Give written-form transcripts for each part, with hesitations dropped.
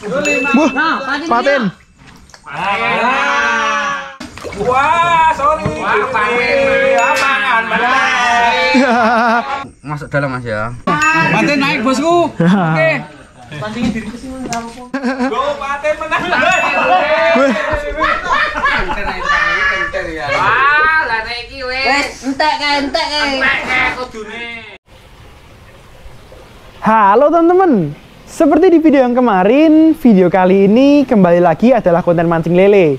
Buh, paten. Wah, sorry. Amangan, Masuk dalam Mas ya. paten naik bosku. Oke. Pancingin diri sih Mas. Go paten menang. Wah, lah nek iki wis. Entek kae. Kudune. Halo teman-teman. Seperti di video yang kemarin, video kali ini kembali lagi adalah konten mancing lele.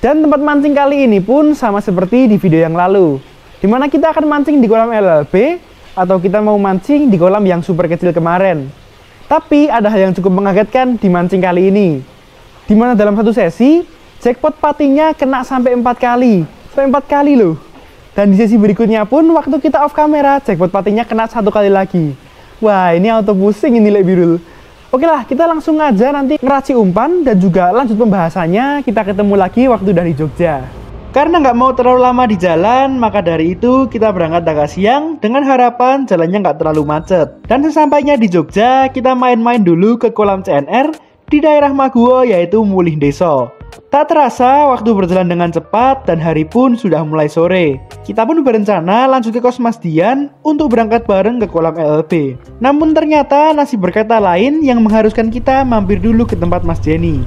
Dan tempat mancing kali ini pun sama seperti di video yang lalu, dimana kita akan mancing di kolam LLB atau kita mau mancing di kolam yang super kecil kemarin. Tapi ada hal yang cukup mengagetkan di mancing kali ini, dimana dalam satu sesi jackpot patinya kena sampai 4 kali. Sampai 4 kali loh. Dan di sesi berikutnya pun waktu kita off kamera, jackpot patinya kena 1 kali lagi. Wah, ini auto pusing ini Lek Birul. Oke lah, kita langsung aja nanti ngeraci umpan dan juga lanjut pembahasannya. Kita ketemu lagi waktu dari Jogja. Karena nggak mau terlalu lama di jalan, maka dari itu kita berangkat agak siang dengan harapan jalannya nggak terlalu macet. Dan sesampainya di Jogja, kita main-main dulu ke kolam CNR di daerah Maguwo, yaitu Mulih Deso. Tak terasa waktu berjalan dengan cepat dan hari pun sudah mulai sore. Kita pun berencana lanjut ke kos Mas Dian untuk berangkat bareng ke kolam LLB. Namun ternyata nasib berkata lain yang mengharuskan kita mampir dulu ke tempat Mas Jenny.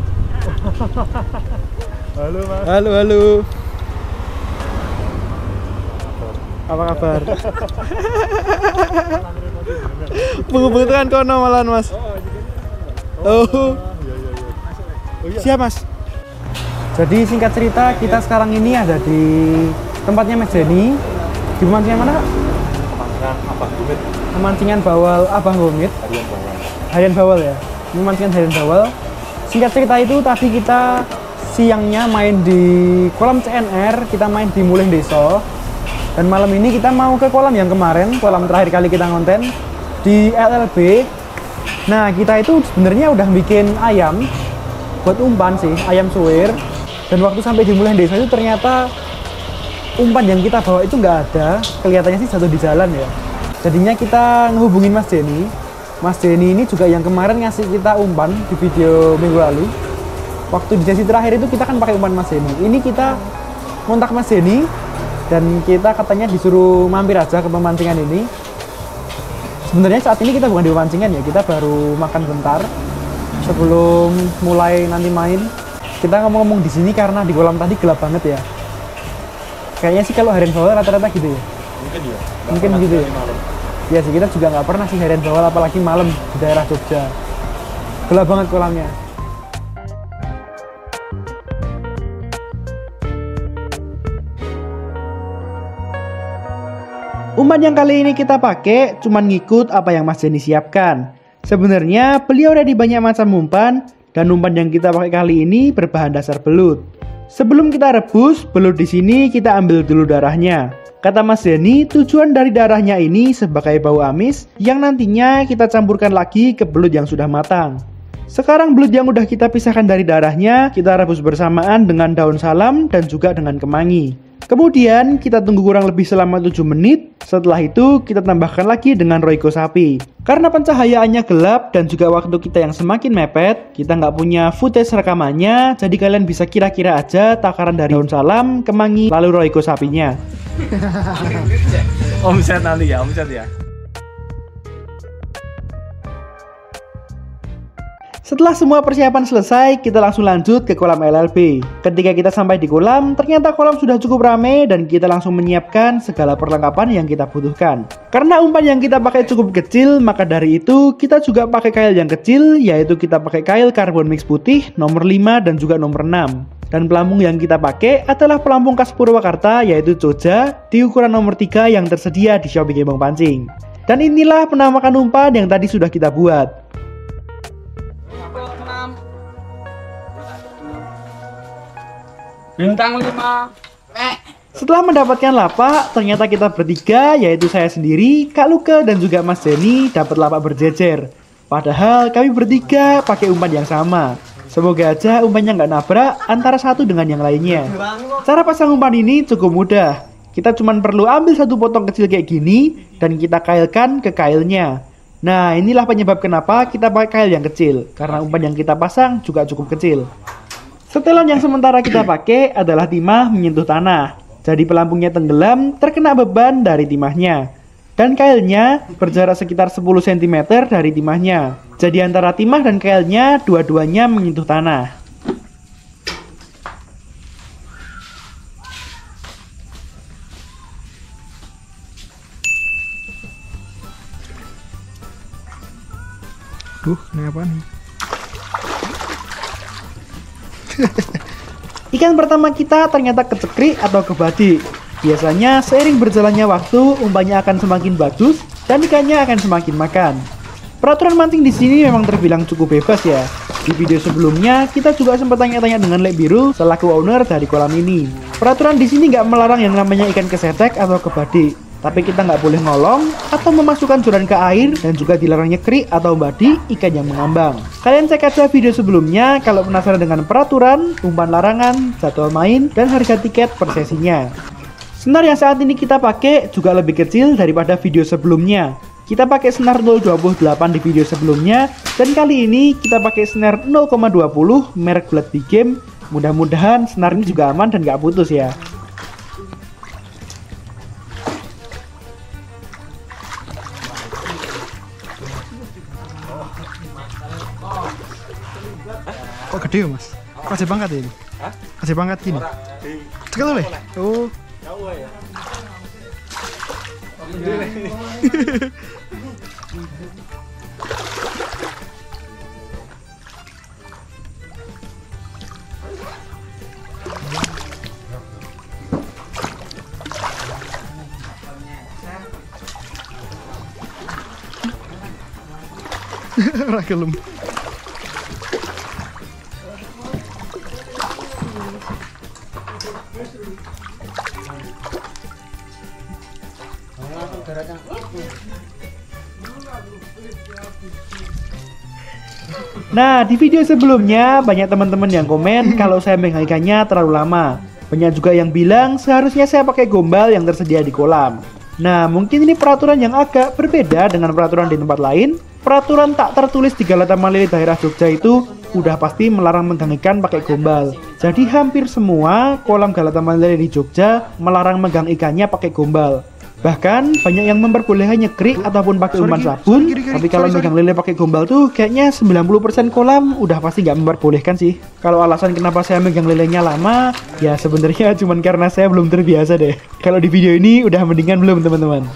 Halo Mas. Halo. Apa kabar? Pengebutuhan kono malahan Mas. Oh. Siap Mas. Jadi singkat cerita, kita sekarang ini ada di tempatnya Mas Jenny. Di pemancingan mana? Pemancingan Abah Gumit. Pemancingan bawal Abah Gumit. Harian bawal ya. Pemancingan harian bawal. Singkat cerita itu tadi kita siangnya main di kolam CNR, kita main di Mulih Deso. Dan malam ini kita mau ke kolam yang kemarin, kolam terakhir kali kita ngonten di LLB. Nah, kita itu sebenarnya udah bikin ayam buat umpan sih, ayam suwir. Dan waktu sampai di Mulih Deso itu ternyata umpan yang kita bawa itu nggak ada. Kelihatannya sih jatuh di jalan ya. Jadinya kita ngehubungin Mas Jenny. Mas Jenny ini juga yang kemarin ngasih kita umpan di video minggu lalu. Waktu di sesi terakhir itu kita kan pakai umpan Mas Jenny. Ini kita kontak Mas Jenny dan kita katanya disuruh mampir aja ke pemancingan ini. Sebenarnya saat ini kita bukan di pemancingan ya, kita baru makan bentar sebelum mulai nanti main. Kita ngomong-ngomong di sini karena di kolam tadi gelap banget ya. Kayaknya sih kalau harian bawal rata-rata gitu ya. Mungkin gitu ya. Ya sih, kita juga nggak pernah sih harian bawal apalagi malam di daerah Jogja. Gelap banget kolamnya. Umpan yang kali ini kita pakai cuman ngikut apa yang Mas Jenny siapkan. Sebenarnya beliau ada di banyak macam umpan dan umpan yang kita pakai kali ini berbahan dasar belut. Sebelum kita rebus, belut di sini kita ambil dulu darahnya. Kata Mas Jenny, tujuan dari darahnya ini sebagai bau amis yang nantinya kita campurkan lagi ke belut yang sudah matang. Sekarang belut yang udah kita pisahkan dari darahnya, kita rebus bersamaan dengan daun salam dan juga dengan kemangi. Kemudian kita tunggu kurang lebih selama 7 menit. Setelah itu kita tambahkan lagi dengan roiko sapi. Karena pencahayaannya gelap dan juga waktu kita yang semakin mepet, kita nggak punya footage rekamannya. Jadi kalian bisa kira-kira aja takaran dari daun salam, kemangi, lalu roiko sapinya. Omset nanti ya, omset ya. Setelah semua persiapan selesai, kita langsung lanjut ke kolam LLB. Ketika kita sampai di kolam, ternyata kolam sudah cukup ramai dan kita langsung menyiapkan segala perlengkapan yang kita butuhkan. Karena umpan yang kita pakai cukup kecil, maka dari itu kita juga pakai kail yang kecil, yaitu kita pakai kail karbon mix putih nomor 5 dan juga nomor 6. Dan pelampung yang kita pakai adalah pelampung khas Purwakarta, yaitu Coja di ukuran nomor 3 yang tersedia di Shopee Gembong Pancing. Dan inilah penampakan umpan yang tadi sudah kita buat. Bintang 5. Setelah mendapatkan lapak, ternyata kita bertiga, yaitu saya sendiri, Kak Luke, dan juga Mas Jenny dapat lapak berjejer. Padahal kami bertiga pakai umpan yang sama. Semoga aja umpannya nggak nabrak antara satu dengan yang lainnya. Cara pasang umpan ini cukup mudah. Kita cuma perlu ambil satu potong kecil kayak gini dan kita kailkan ke kailnya. Nah, inilah penyebab kenapa kita pakai kail yang kecil, karena umpan yang kita pasang juga cukup kecil. Setelan yang sementara kita pakai adalah timah menyentuh tanah. Jadi pelampungnya tenggelam terkena beban dari timahnya. Dan kailnya berjarak sekitar 10 cm dari timahnya. Jadi antara timah dan kailnya dua-duanya menyentuh tanah. Ini apa nih? Ikan pertama kita ternyata kecekrik atau kebadik. Biasanya seiring berjalannya waktu, umpannya akan semakin bagus dan ikannya akan semakin makan. Peraturan mancing di sini memang terbilang cukup bebas ya. Di video sebelumnya kita juga sempat tanya-tanya dengan Lek Biru selaku owner dari kolam ini. Peraturan di sini nggak melarang yang namanya ikan kesetek atau kebadik, tapi kita nggak boleh ngolong atau memasukkan joran ke air dan juga dilarang nyekrik atau badi ikan yang mengambang. Kalian cek aja video sebelumnya kalau penasaran dengan peraturan, umpan larangan, jadwal main, dan harga tiket per sesinya. Senar yang saat ini kita pakai juga lebih kecil daripada video sebelumnya. Kita pakai senar 0.28 di video sebelumnya, dan kali ini kita pakai senar 0.20 merek Blood Big Game. Mudah-mudahan senar ini juga aman dan nggak putus ya. Kok gede ya mas? Kasih pangkat ya ini? Hah? Kasih pangkat gini? Sekali boleh? Oh. Ragelum. Nah, di video sebelumnya banyak teman-teman yang komen kalau saya megang ikannya terlalu lama. Banyak juga yang bilang seharusnya saya pakai gombal yang tersedia di kolam. Nah, mungkin ini peraturan yang agak berbeda dengan peraturan di tempat lain. Peraturan tak tertulis di Galatama Lele daerah Jogja itu udah pasti melarang megang ikan pakai gombal. Jadi hampir semua kolam Galatama Lele di Jogja melarang megang ikannya pakai gombal. Bahkan banyak yang memperbolehkan nyekrik ataupun pakai umpan sabun. Tapi kalau megang lele pakai gombal tuh kayaknya 90% kolam udah pasti nggak memperbolehkan sih. Kalau alasan kenapa saya megang lelenya lama, ya sebenarnya cuman karena saya belum terbiasa deh. Kalau di video ini udah mendingan belum teman-teman?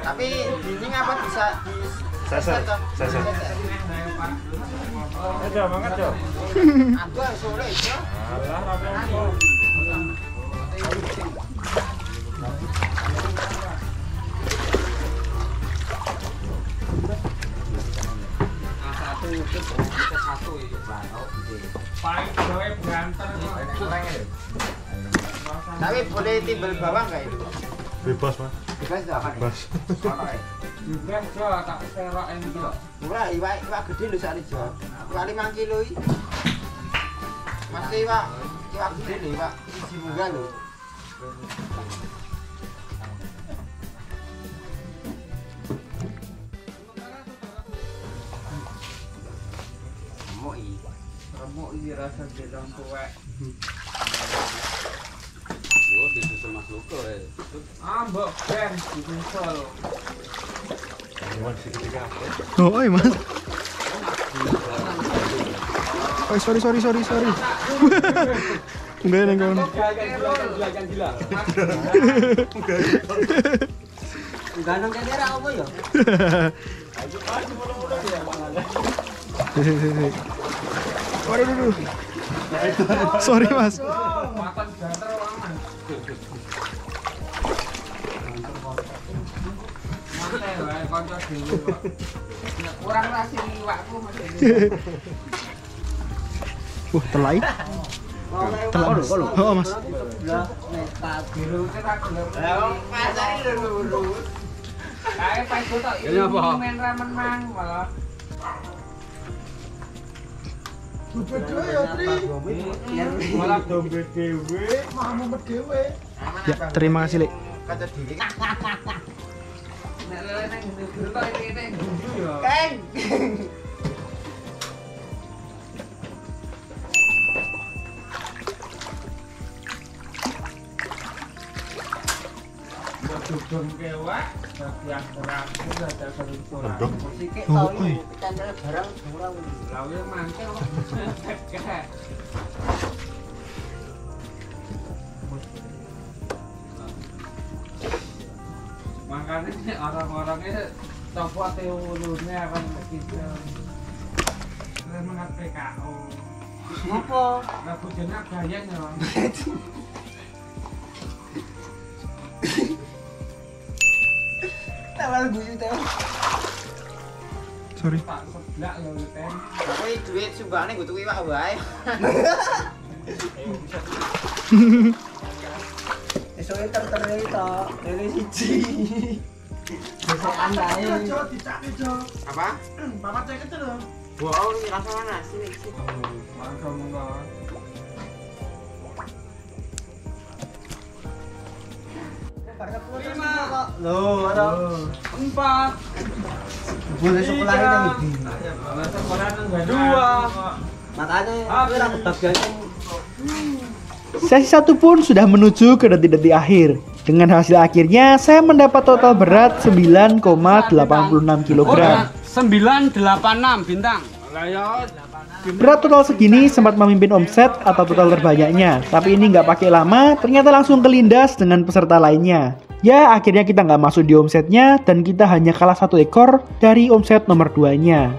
Tapi ini ngapa bisa Sesar. Aja banget yo. Aku sore itu. Alah rapopo. Tapi boleh timbal bawang nggak itu? Bebas mas. Bebas nggak? Bebas. Bebas jo, tak serok ini jo. Murah, iwak gede lho sakit jo. Iwak 5 kilo iki. Masih iwak gede lho, iwak isi munggah lho. Remuk iki rasa gedang tuwek. Oh, disusul Mas Luko ya. Mbok ben disusul. Oh, iya mas. Oh, sorry. Enggak ada kawan. Gila. Ganang kamera apa ya? Waduh. Sorry mas. Makan gater wangan. Mate wae kanca dhewe kok. Nek kurang rasi iwakku Mas. Telai. Oh mas. Tak biru kita gelem. Lah pasare lurus. Kae pas tok iki men ramen mang malah. Bedo ya, Tri. Malah dombe dhewe. Mamu dhewe. Aman Ya, terima kasih, Lek. Kaca diri. Nek lele nang guru kok ini gundu ya. Keng. Dudung kewak, bagian kurang udah ada keruculan. Sikik Oh, tau oi. candel barang kurang. Lalu mangkel kok. Makanya nih orang-orangnya copot ulurnya akan begitu. Semangat PKO. Apa? Lah bojone gayeng ya. Tawal guyu tawal. Sorry. Tak seblak ya ten. Kowe duit sumbangane nggo tuku iwak wae. Esoke terteri to, lele siji. Besokan ae. Apa? Papat cek itu lho. Wow, ini rasa mana? Sini, sini. Mangkel monggo. Loh, ada 4. boleh sekolah ini. Sekolah nang 2. Makanya kowe ra kebagian. Sesi 1 pun sudah menuju ke detik-detik akhir. Dengan hasil akhirnya, saya mendapat total berat 9,86 kg. 986 bintang. Lah ya Berat total segini sempat memimpin omset atau total terbanyaknya. Tapi ini nggak pakai lama, ternyata langsung kelindas dengan peserta lainnya. Ya, akhirnya kita nggak masuk di omsetnya dan kita hanya kalah 1 ekor dari omset nomor 2-nya.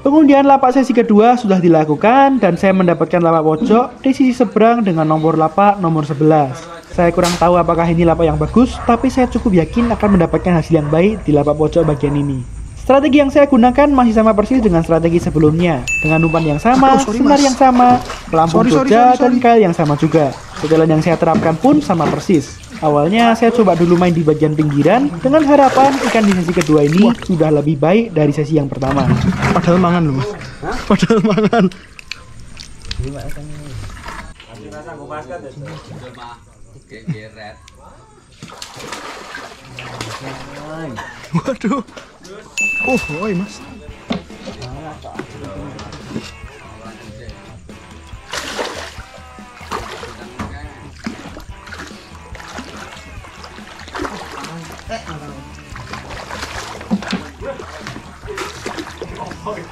Pengundian lapak sesi kedua sudah dilakukan dan saya mendapatkan lapak pojok di sisi seberang dengan nomor lapak nomor 11. Saya kurang tahu apakah ini lapak yang bagus, tapi saya cukup yakin akan mendapatkan hasil yang baik di lapak pojok bagian ini. Strategi yang saya gunakan masih sama persis dengan strategi sebelumnya, dengan umpan yang sama, sinar yang sama, pelampung Jogja, dan kail yang sama juga. Setelan yang saya terapkan pun sama persis. Awalnya saya coba dulu main di bagian pinggiran dengan harapan ikan di sesi kedua ini sudah lebih baik dari sesi yang pertama. Padahal mangan loh, Mas. Padahal mangan. Geret. Waduh. Oh, oi Mas.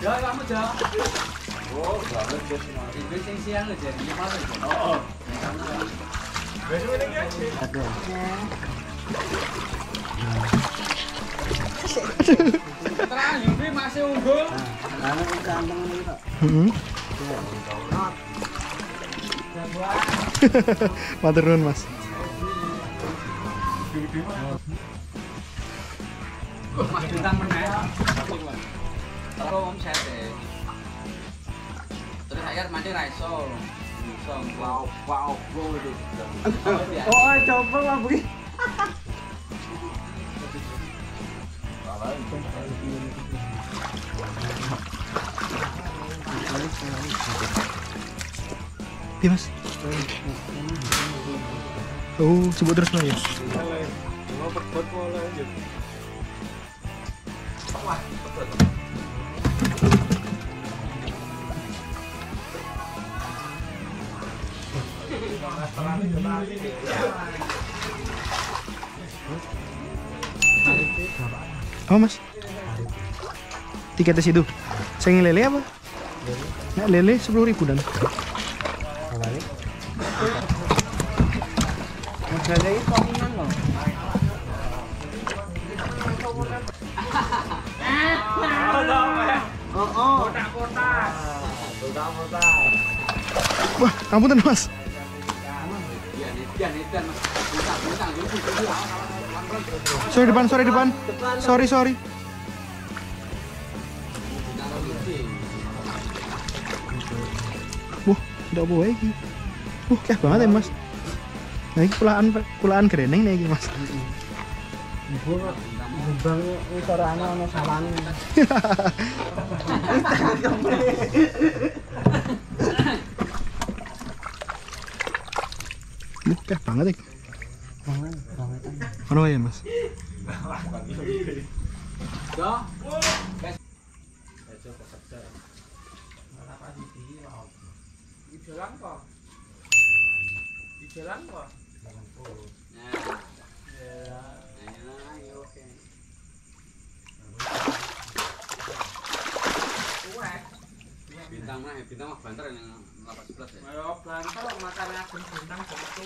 Ya kamu jah. Oh, banget bos. Itu sing siang aja di mana? Oh. Terang Yubi masih unggul. Matur nuwun, Mas. Mas bintang meneh. Apa omset e? Terus akhir mandi ra iso. Wow, itu. Oh, coba lah begini. Iya, Mas. Oh, sebut terus Mas ya. Oh Mas, tiketnya situ. Saya lele apa? Nah, lele 10.000 dan. Modalnya itu kominan loh. Oh. Wah, ampun Mas. Sorry depan. Sorry. Wah, tidak apa lagi. Keh banget ya Mas. Nah, ini pulaan gereneng nih Mas. Bang utarane ana sawane. Oke banget iki. Ono ya, Mas. Bintang mah banter yang 11 ya. Ayo banter makan aku bintang begitu.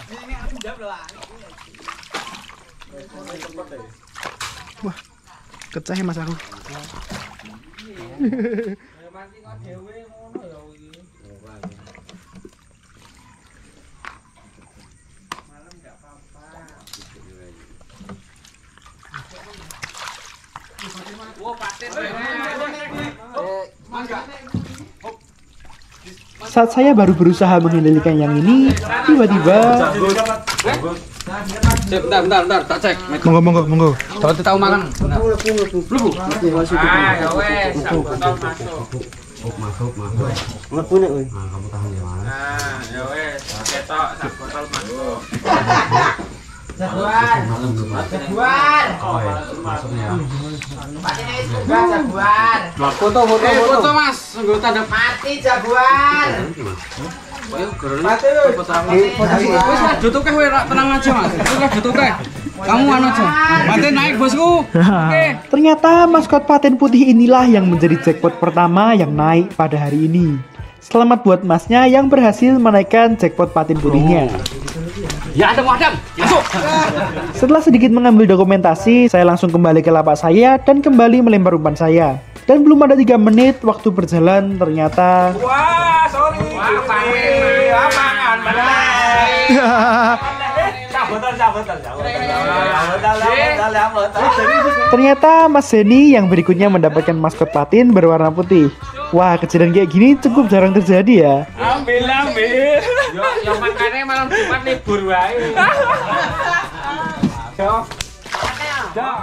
Ini aku jawab loh. Wah, kecah Mas aku. Ayo mancing kok dhewe ngono ya iki. Malam enggak apa-apa. Wah, paten. Saat saya baru berusaha mengendalikan yang ini, tiba-tiba Cek, bentar, tak cek. monggo. Kalau tahu makan. Ah, ya wes, sak botol masuk. Mlebu nek kowe. Ah, ya wes, ketok sak botol masuk. Jaguar. Masuknya. Patin wis buka jaguar. Foto Mas, nggo tanda Mati jaguar. Ayo, wis jutuk kowe tenang aja Mas. Wis jutuk kamu anu aja. Paten naik bosku. Oke. ternyata maskot paten putih inilah yang menjadi jackpot pertama yang naik pada hari ini. Selamat buat Masnya yang berhasil menaikkan jackpot paten putihnya. Ya Adam, masuk. Setelah sedikit mengambil dokumentasi, saya langsung kembali ke lapak saya dan kembali melempar umpan saya. Dan belum ada 3 menit waktu berjalan, ternyata Wah, sorry. Wah, pangan bener. ternyata Mas Zeni yang berikutnya mendapatkan maskot patin berwarna putih. Wah, kejadian kayak gini cukup jarang terjadi ya. Ambil. Yo makane malam Jumat libur wae.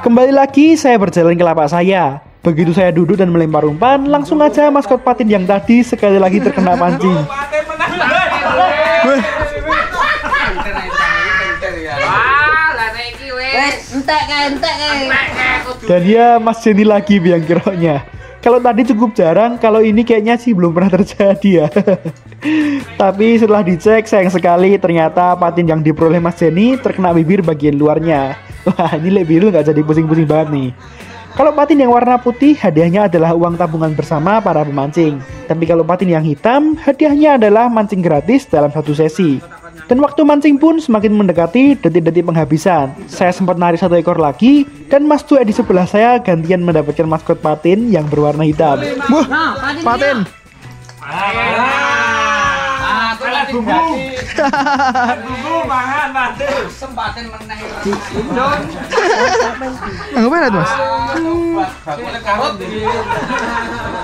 Kembali lagi saya berjalan ke lapak saya. Begitu saya duduk dan melempar umpan, langsung aja maskot patin yang tadi sekali lagi terkena pancing. Paten menang. Entek kae. Dan ya Mas Zeni lagi biang keroknya. Kalau tadi cukup jarang, kalau ini kayaknya sih belum pernah terjadi ya. Tapi setelah dicek, sayang sekali ternyata patin yang diperoleh Mas Zeni terkena bibir bagian luarnya. Wah, ini lek biru nggak jadi pusing-pusing banget nih. Kalau patin yang warna putih, hadiahnya adalah uang tabungan bersama para pemancing. Tapi kalau patin yang hitam, hadiahnya adalah mancing gratis dalam satu sesi. Dan waktu mancing pun semakin mendekati detik-detik penghabisan. Saya sempat narik 1 ekor lagi, dan Mas Tue di sebelah saya gantian mendapatkan maskot patin yang berwarna hitam. Wah, patin! Bumbu mangan paten. Sempatin meneh. Nggak berat Mas? Bakule karot iki.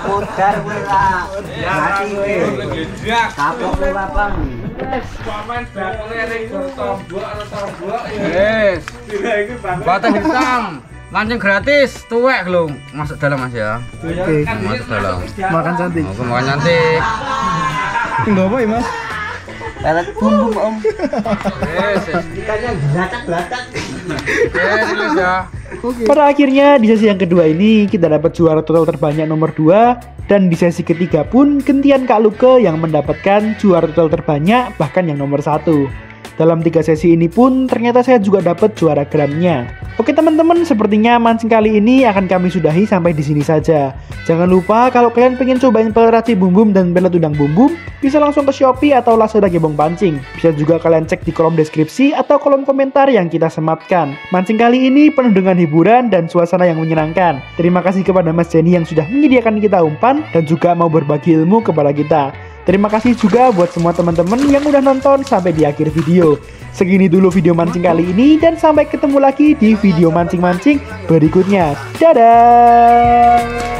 Mudar kowe lah. Mati kowe. Kapok kowe lapang. Paman bakule ning tombok. Yes. Paten hitam. Lancing gratis, tuwek lho. Masuk dalam Mas ya. Oke, Masuk dalam. makan cantik. Mau makan cantik. Enggak apa ya Mas? Pelet bumbu Om. Yes. Ikannya gelatak-gelatak. Yes ya. Pada akhirnya di sesi yang kedua ini kita dapat juara total terbanyak nomor 2. Dan di sesi ketiga pun gantian Kak Luke yang mendapatkan juara total terbanyak bahkan yang nomor 1. Dalam 3 sesi ini pun ternyata saya juga dapat juara gramnya. Oke teman-teman, sepertinya mancing kali ini akan kami sudahi sampai di sini saja. Jangan lupa kalau kalian pengen cobain pelet raci bum bum dan pelet udang bum bum, bisa langsung ke Shopee atau Lazada Gebong Pancing. Bisa juga kalian cek di kolom deskripsi atau kolom komentar yang kita sematkan. Mancing kali ini penuh dengan hiburan dan suasana yang menyenangkan. Terima kasih kepada Mas Zeni yang sudah menyediakan kita umpan dan juga mau berbagi ilmu kepada kita. Terima kasih juga buat semua teman-teman yang udah nonton sampai di akhir video. Segini dulu video mancing kali ini dan sampai ketemu lagi di video mancing-mancing berikutnya. Dadah!